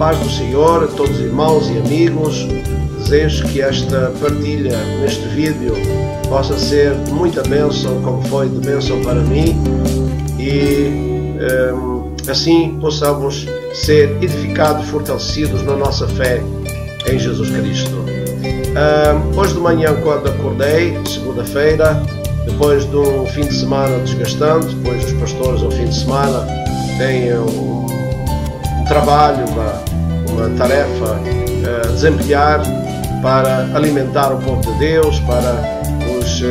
paz do Senhor a todos os irmãos e amigos. Desejo que esta partilha neste vídeo possa ser de muita bênção, como foi de bênção para mim, e assim possamos ser edificados, fortalecidos na nossa fé em Jesus Cristo. Hoje de manhã, quando acordei, segunda-feira, depois de um fim de semana desgastante, pois os pastores ao fim de semana têm um trabalho, uma tarefa a desempenhar para alimentar o povo de Deus, para os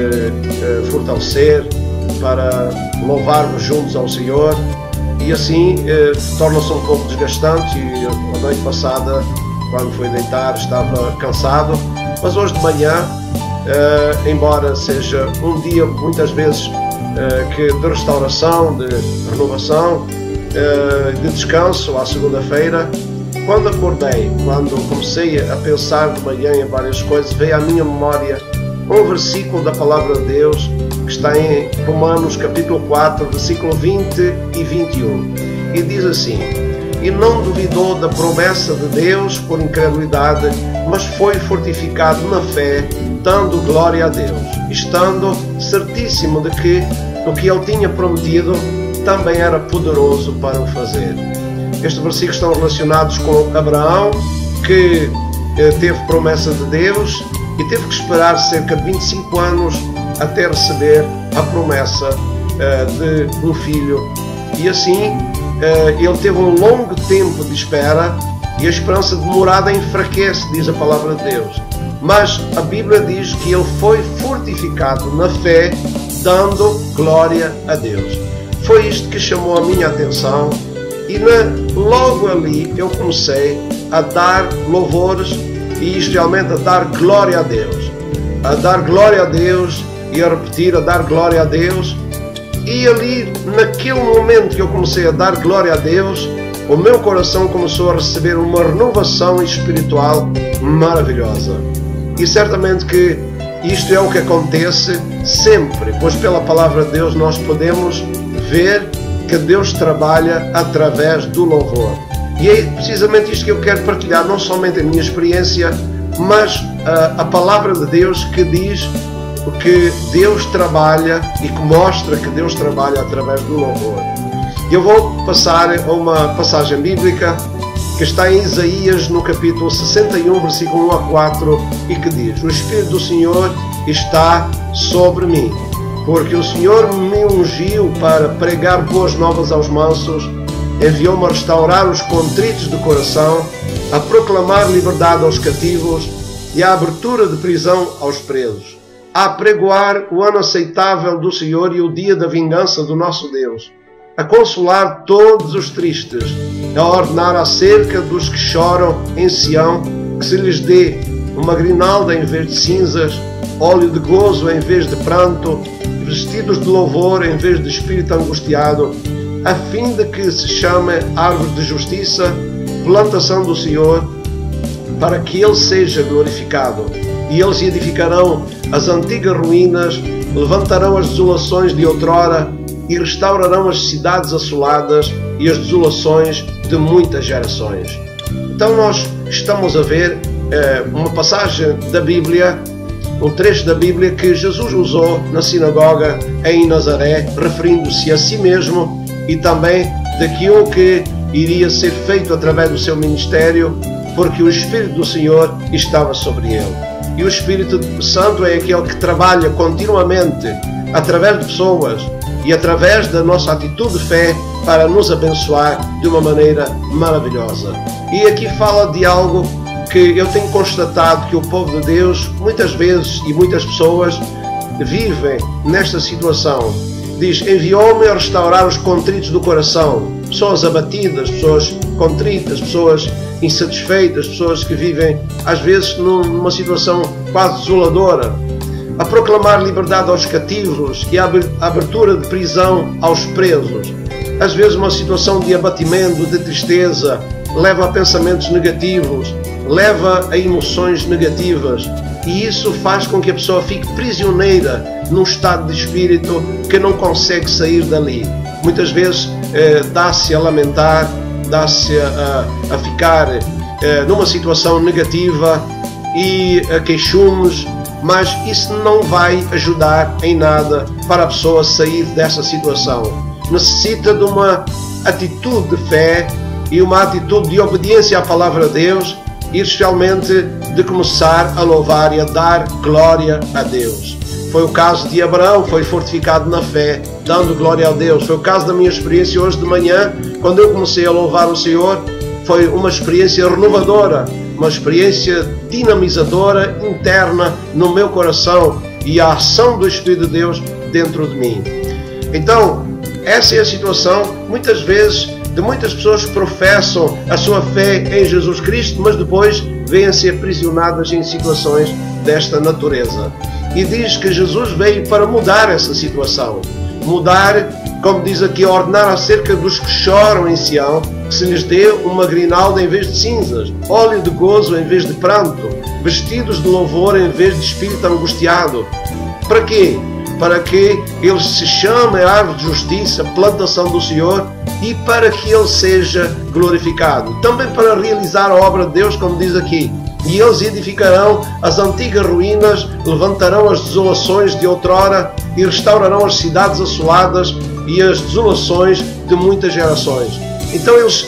fortalecer, para louvarmos juntos ao Senhor, e assim torna-se um pouco desgastante. E a noite passada, quando fui deitar, estava cansado, mas hoje de manhã, embora seja um dia muitas vezes de restauração, de renovação, de descanso à segunda-feira, quando acordei, quando comecei a pensar de manhã em várias coisas, veio à minha memória um versículo da Palavra de Deus que está em Romanos capítulo 4, versículo 20 e 21, e diz assim: "E não duvidou da promessa de Deus por incredulidade, mas foi fortificado na fé, dando glória a Deus, estando certíssimo de que o que ele tinha prometido também era poderoso para o fazer." Estes versículos estão relacionados com Abraão, que teve promessa de Deus e teve que esperar cerca de 25 anos até receber a promessa de um filho. E assim ele teve um longo tempo de espera, e a esperança demorada enfraquece, diz a palavra de Deus. Mas a Bíblia diz que ele foi fortificado na fé, dando glória a Deus. Foi isto que chamou a minha atenção, e logo ali eu comecei a dar louvores e realmente a dar glória a Deus. A dar glória a Deus e a repetir, a dar glória a Deus. E ali, naquele momento que eu comecei a dar glória a Deus, o meu coração começou a receber uma renovação espiritual maravilhosa. E certamente que isto é o que acontece sempre, pois pela palavra de Deus nós podemos ver que Deus trabalha através do louvor. E é precisamente isto que eu quero partilhar, não somente a minha experiência, mas a palavra de Deus, que diz que Deus trabalha e que mostra que Deus trabalha através do louvor. Eu vou passar a uma passagem bíblica que está em Isaías, no capítulo 61, versículo 1 a 4, e que diz: "O Espírito do Senhor está sobre mim, porque o Senhor me ungiu para pregar boas novas aos mansos, enviou-me a restaurar os contritos de coração, a proclamar liberdade aos cativos e a abertura de prisão aos presos, a apregoar o ano aceitável do Senhor e o dia da vingança do nosso Deus, a consolar todos os tristes, a ordenar acerca dos que choram em Sião, que se lhes dê uma grinalda em vez de cinzas, óleo de gozo em vez de pranto, vestidos de louvor em vez de espírito angustiado, a fim de que se chame árvore de justiça, plantação do Senhor, para que Ele seja glorificado. E eles edificarão as antigas ruínas, levantarão as desolações de outrora e restaurarão as cidades assoladas e as desolações de muitas gerações." Então nós estamos a ver uma passagem da Bíblia, um trecho da Bíblia que Jesus usou na sinagoga em Nazaré, referindo-se a si mesmo e também daquilo que iria ser feito através do seu ministério, porque o Espírito do Senhor estava sobre ele. E o Espírito Santo é aquele que trabalha continuamente através de pessoas e através da nossa atitude de fé para nos abençoar de uma maneira maravilhosa. E aqui fala de algo que eu tenho constatado, que o povo de Deus muitas vezes e muitas pessoas vivem nesta situação. Diz: "Enviou-me a restaurar os contritos do coração." Pessoas abatidas, pessoas contritas, pessoas insatisfeitas, pessoas que vivem às vezes numa situação quase desoladora. A proclamar liberdade aos cativos e a abertura de prisão aos presos. Às vezes uma situação de abatimento, de tristeza, leva a pensamentos negativos, leva a emoções negativas, e isso faz com que a pessoa fique prisioneira num estado de espírito que não consegue sair dali. Muitas vezes dá-se a lamentar, andasse a ficar numa situação negativa e a queixumes, mas isso não vai ajudar em nada para a pessoa sair dessa situação. Necessita de uma atitude de fé e uma atitude de obediência à palavra de Deus, e especialmente de começar a louvar e a dar glória a Deus. Foi o caso de Abraão, foi fortificado na fé, dando glória a Deus. Foi o caso da minha experiência hoje de manhã, quando eu comecei a louvar o Senhor. Foi uma experiência renovadora, uma experiência dinamizadora interna no meu coração, e a ação do Espírito de Deus dentro de mim. Então, essa é a situação, muitas vezes, de muitas pessoas que professam a sua fé em Jesus Cristo, mas depois vêm-se aprisionadas em situações desta natureza. E diz que Jesus veio para mudar essa situação. Mudar, como diz aqui, ordenar acerca dos que choram em Sião, que se lhes dê uma grinalda em vez de cinzas, óleo de gozo em vez de pranto, vestidos de louvor em vez de espírito angustiado. Para quê? Para que eles se chamem árvore de justiça, plantação do Senhor, e para que Ele seja glorificado. Também para realizar a obra de Deus, como diz aqui. E eles edificarão as antigas ruínas, levantarão as desolações de outrora e restaurarão as cidades assoladas e as desolações de muitas gerações. Então eles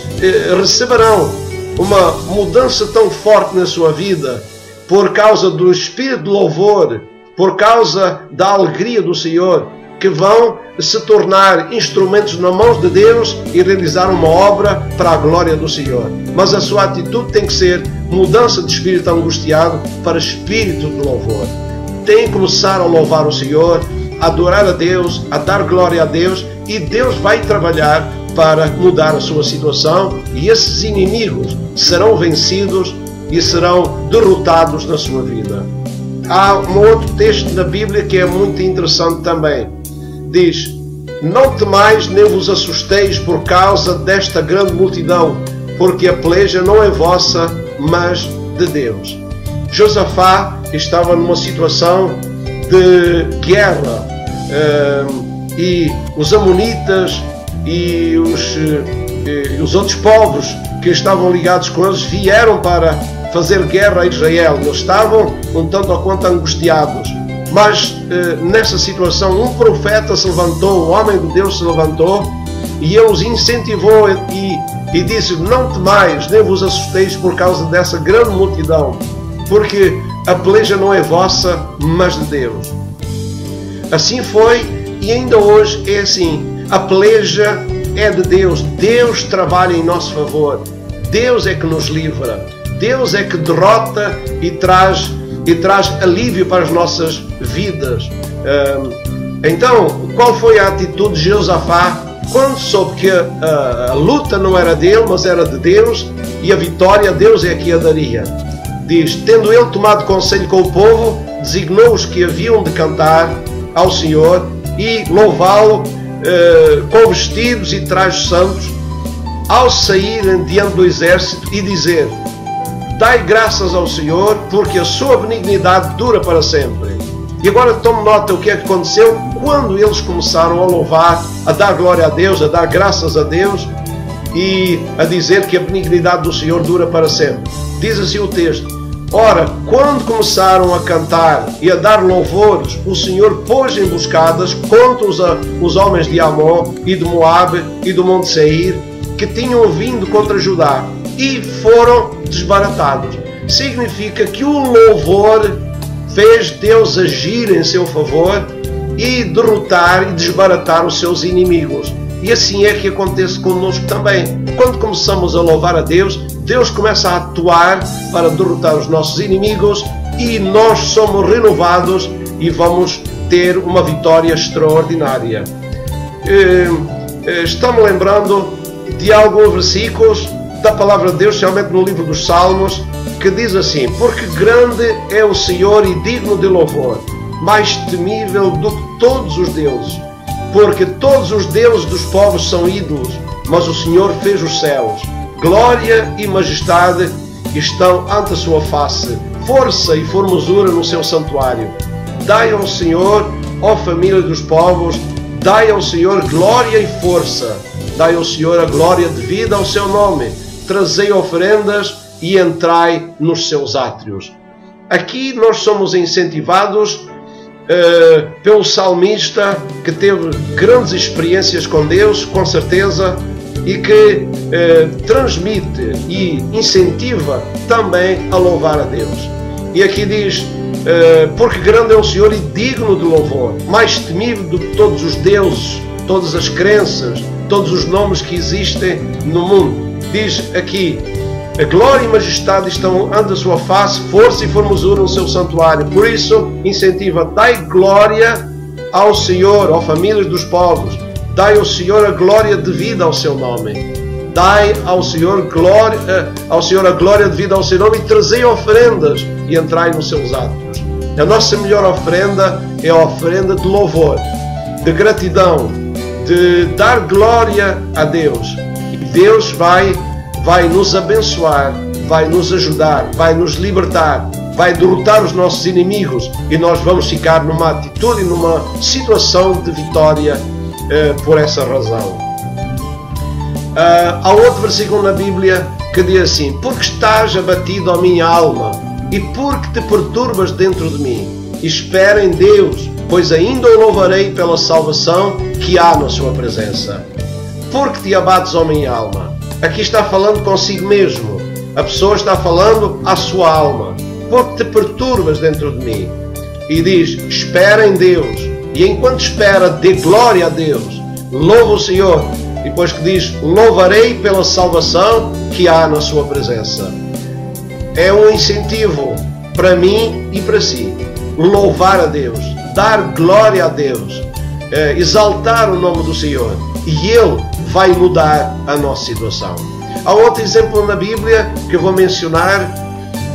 receberão uma mudança tão forte na sua vida por causa do espírito de louvor, por causa da alegria do Senhor, que vão se tornar instrumentos nas mãos de Deus e realizar uma obra para a glória do Senhor. Mas a sua atitude tem que ser mudança de espírito angustiado para espírito de louvor. Tem que começar a louvar o Senhor, a adorar a Deus, a dar glória a Deus, e Deus vai trabalhar para mudar a sua situação, e esses inimigos serão vencidos e serão derrotados na sua vida. Há um outro texto na Bíblia que é muito interessante também. Diz: não temais nem vos assusteis por causa desta grande multidão, porque a peleja não é vossa, mas de Deus. Josafá estava numa situação de guerra, e os amonitas e os outros povos que estavam ligados com eles vieram para fazer guerra a Israel. Eles estavam um tanto ou quanto angustiados. Mas nessa situação um profeta se levantou, um homem de Deus se levantou, e ele os incentivou e disse: não temais, nem vos assusteis por causa dessa grande multidão, porque a peleja não é vossa, mas de Deus. Assim foi, e ainda hoje é assim. A peleja é de Deus. Deus trabalha em nosso favor. Deus é que nos livra. Deus é que derrota e traz alívio para as nossas vidas. Então, qual foi a atitude de Josafá quando soube que a luta não era dele, mas era de Deus, e a vitória Deus é que a daria? Diz: tendo ele tomado conselho com o povo, designou os que haviam de cantar ao Senhor e louvá-lo com vestidos e trajes santos, ao saírem diante do exército, e dizer: dai graças ao Senhor, porque a sua benignidade dura para sempre. E agora tome nota o que é que aconteceu quando eles começaram a louvar, a dar glória a Deus, a dar graças a Deus e a dizer que a benignidade do Senhor dura para sempre. Diz assim o texto: ora, quando começaram a cantar e a dar louvores, o Senhor pôs emboscadas contra os homens de Amon e de Moabe e do Monte Seir, que tinham vindo contra Judá, e foram desbaratados. Significa que o louvor fez Deus agir em seu favor e derrotar e desbaratar os seus inimigos. E assim é que acontece conosco também. Quando começamos a louvar a Deus, Deus começa a atuar para derrotar os nossos inimigos, e nós somos renovados e vamos ter uma vitória extraordinária. Estou-me lembrando de alguns versículos da palavra de Deus, especialmente no livro dos Salmos, que diz assim: porque grande é o Senhor e digno de louvor, mais temível do que todos os deuses, porque todos os deuses dos povos são ídolos, mas o Senhor fez os céus. Glória e majestade estão ante a sua face, força e formosura no seu santuário. Dai ao Senhor, ó família dos povos, dai ao Senhor glória e força. dai ao Senhor a glória devida ao seu nome, trazei oferendas e entrai nos seus átrios. Aqui nós somos incentivados pelo salmista, que teve grandes experiências com Deus, com certeza, e que transmite e incentiva também a louvar a Deus. E aqui diz, porque grande é o Senhor e digno de louvor, mais temível do que todos os deuses, todas as crenças, todos os nomes que existem no mundo. Diz aqui, a glória e majestade estão ante a sua face, força e formosura no seu santuário. Por isso, incentiva, dai glória ao Senhor, ó famílias dos povos. Dai ao Senhor a glória devida ao seu nome. Dai ao Senhor a glória devida ao seu nome e trazei oferendas e entrai nos seus atos. A nossa melhor oferenda é a oferenda de louvor, de gratidão, de dar glória a Deus. E Deus vai nos abençoar, vai nos ajudar, vai nos libertar, vai derrotar os nossos inimigos e nós vamos ficar numa atitude e numa situação de vitória por essa razão. Há outro versículo na Bíblia que diz assim, porque estás abatido, ó minha alma, e porque te perturbas dentro de mim, espera em Deus, pois ainda o louvarei pela salvação que há na sua presença. Porque te abates, ó minha alma. Aqui está falando consigo mesmo. A pessoa está falando à sua alma. Porque te perturbas dentro de mim. E diz, espera em Deus. E enquanto espera, dê glória a Deus. Louva o Senhor. E depois que diz, louvarei pela salvação que há na sua presença. É um incentivo para mim e para si. Louvar a Deus. Dar glória a Deus. Exaltar o nome do Senhor. E Ele vai mudar a nossa situação. Há outro exemplo na Bíblia que eu vou mencionar,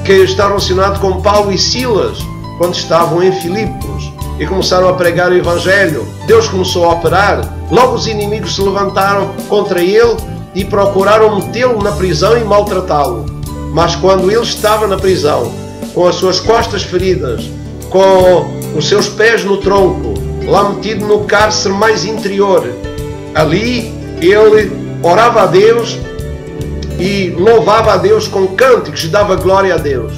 que está relacionado com Paulo e Silas, quando estavam em Filipos e começaram a pregar o Evangelho. Deus começou a operar. Logo os inimigos se levantaram contra ele e procuraram metê-lo na prisão e maltratá-lo. Mas quando ele estava na prisão, com as suas costas feridas, com os seus pés no tronco, lá metido no cárcere mais interior, ali ele orava a Deus e louvava a Deus com cânticos e dava glória a Deus.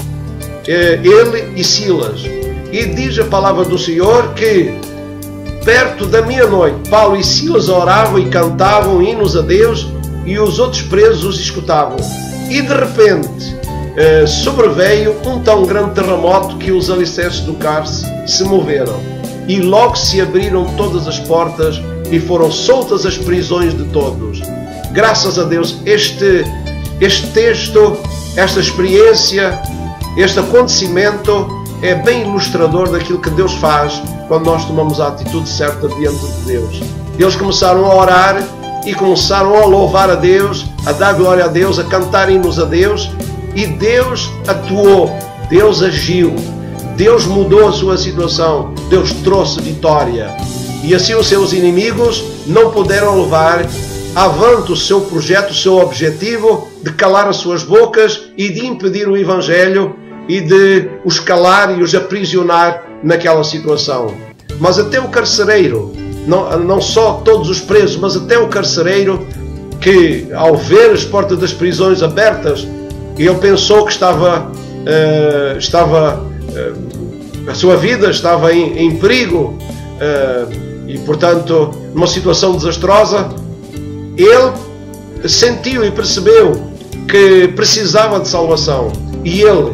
Ele e Silas. E diz a palavra do Senhor que perto da meia-noite Paulo e Silas oravam e cantavam hinos a Deus e os outros presos os escutavam. E de repente sobreveio um tão grande terremoto que os alicerces do cárcere se moveram. E logo se abriram todas as portas e foram soltas as prisões de todos. Graças a Deus, este texto, esta experiência, este acontecimento é bem ilustrador daquilo que Deus faz quando nós tomamos a atitude certa diante de Deus. Eles começaram a orar e começaram a louvar a Deus, a dar glória a Deus, a cantar hinos a Deus, e Deus atuou, Deus agiu, Deus mudou a sua situação, Deus trouxe vitória. E assim os seus inimigos não puderam levar avante o seu projeto, o seu objetivo de calar as suas bocas e de impedir o Evangelho e de os calar e os aprisionar naquela situação. Mas até o carcereiro, não só todos os presos, mas até o carcereiro, que ao ver as portas das prisões abertas, ele pensou que a sua vida estava em perigo e, portanto, numa situação desastrosa. Ele sentiu e percebeu que precisava de salvação. E ele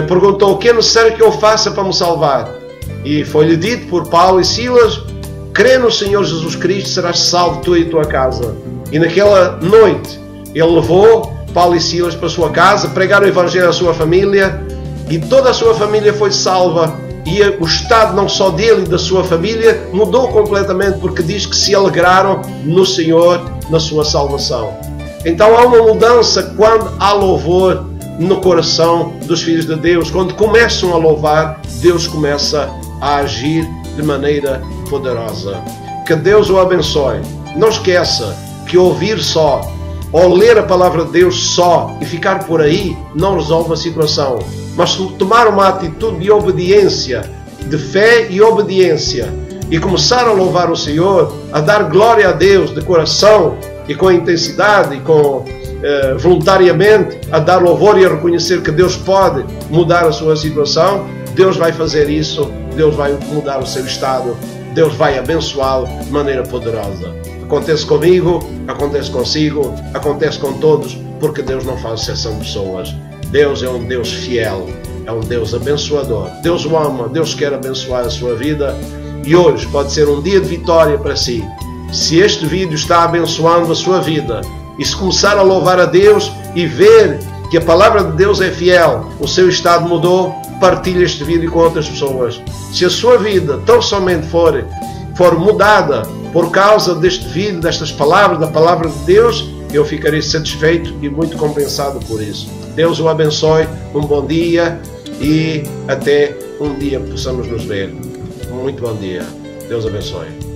perguntou, o que é necessário que eu faça para me salvar? E foi-lhe dito por Paulo e Silas, crê no Senhor Jesus Cristo, serás salvo tu e tua casa. E naquela noite ele levou Paulo e Silas para a sua casa, pregaram o Evangelho à sua família, e toda a sua família foi salva. E o estado não só dele e da sua família mudou completamente, porque diz que se alegraram no Senhor, na sua salvação. Então há uma mudança quando há louvor no coração dos filhos de Deus. Quando começam a louvar, Deus começa a agir de maneira poderosa. Que Deus o abençoe. Não esqueça que ouvir só, ou ler a palavra de Deus só e ficar por aí, não resolve a situação. Mas tomar uma atitude de obediência, de fé e obediência, e começar a louvar o Senhor, a dar glória a Deus de coração, e com intensidade e com voluntariamente a dar louvor e a reconhecer que Deus pode mudar a sua situação, Deus vai fazer isso, Deus vai mudar o seu estado, Deus vai abençoá-lo de maneira poderosa. Acontece comigo, acontece consigo, acontece com todos, porque Deus não faz exceção de pessoas. Deus é um Deus fiel, é um Deus abençoador. Deus o ama, Deus quer abençoar a sua vida e hoje pode ser um dia de vitória para si. Se este vídeo está abençoando a sua vida e se começar a louvar a Deus e ver que a palavra de Deus é fiel, o seu estado mudou, partilhe este vídeo com outras pessoas. Se a sua vida tão somente for mudada por causa deste vídeo, destas palavras, da palavra de Deus, eu ficarei satisfeito e muito compensado por isso. Deus o abençoe, um bom dia e até um dia possamos nos ver. Muito bom dia. Deus abençoe.